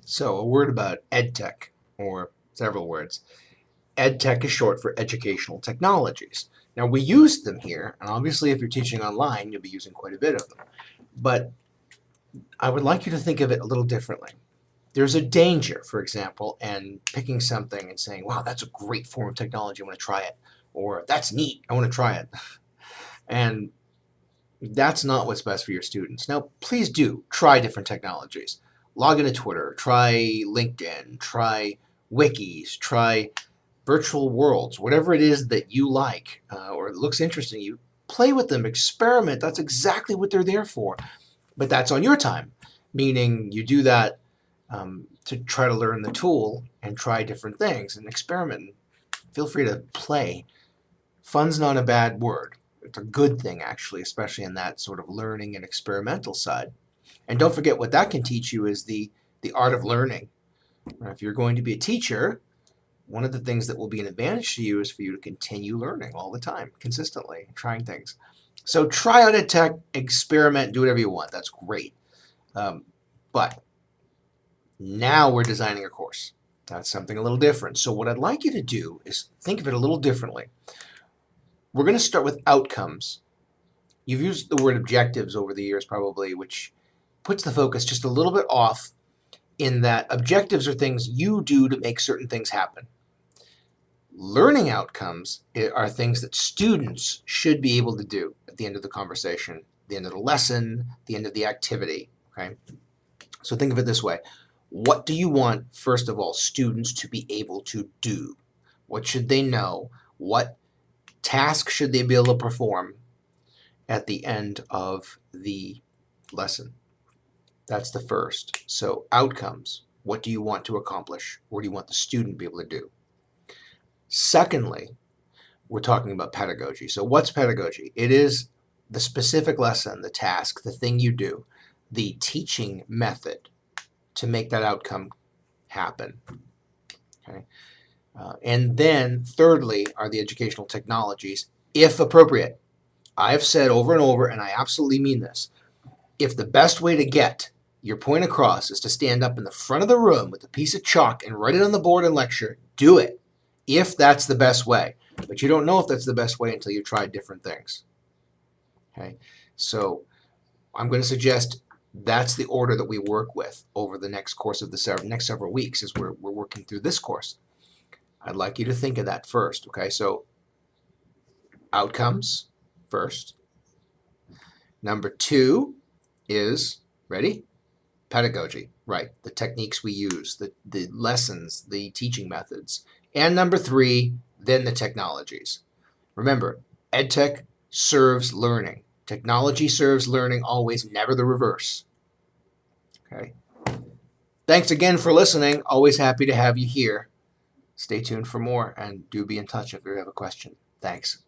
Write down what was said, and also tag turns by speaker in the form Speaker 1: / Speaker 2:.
Speaker 1: So, a word about Edtech, or several words. Edtech is short for educational technologies. Now, we use them here, and obviously, if you're teaching online, you'll be using quite a bit of them. But I would like you to think of it a little differently. There's a danger, for example, in picking something and saying, wow, that's a great form of technology, I want to try it. Or that's neat, I want to try it. And that's not what's best for your students. Now, please do try different technologies. Log into Twitter, try LinkedIn, try wikis, try virtual worlds, whatever it is that you like or it looks interesting to you. Play with them, experiment. That's exactly what they're there for. But that's on your time, meaning you do that to try to learn the tool and try different things and experiment. Feel free to play. Fun's not a bad word. It's a good thing, actually, especially in that sort of learning and experimental side. And don't forget what that can teach you is the art of learning. If you're going to be a teacher, one of the things that will be an advantage to you is for you to continue learning all the time, consistently, trying things. So try out Edtech, experiment, do whatever you want. That's great. But now we're designing a course. That's something a little different. So what I'd like you to do is think of it a little differently. We're going to start with outcomes. You've used the word objectives over the years probably, which puts the focus just a little bit off in that objectives are things you do to make certain things happen. Learning outcomes are things that students should be able to do at the end of the conversation, the end of the lesson, the end of the activity. Okay? So think of it this way. What do you want, first of all, students to be able to do? What should they know? What task should they be able to perform at the end of the lesson? That's the first. So outcomes. What do you want to accomplish? What do you want the student to be able to do? Secondly, we're talking about pedagogy. So what's pedagogy? It is the specific lesson, the task, the thing you do, the teaching method to make that outcome happen. Okay. And then thirdly are the educational technologies, if appropriate. I've said over and over, and I absolutely mean this, if the best way to get your point across is to stand up in the front of the room with a piece of chalk and write it on the board and lecture, do it, if that's the best way. But you don't know if that's the best way until you try different things. Okay, so I'm going to suggest that's the order that we work with over the next course of the next several weeks as we're working through this course. I'd like you to think of that first. Okay, so outcomes first. Number two is, ready? Pedagogy, right, the techniques we use, the lessons, the teaching methods. And number three, then the technologies. Remember, EdTech serves learning. Technology serves learning always, never the reverse. Okay. Thanks again for listening. Always happy to have you here. Stay tuned for more and do be in touch if you have a question. Thanks.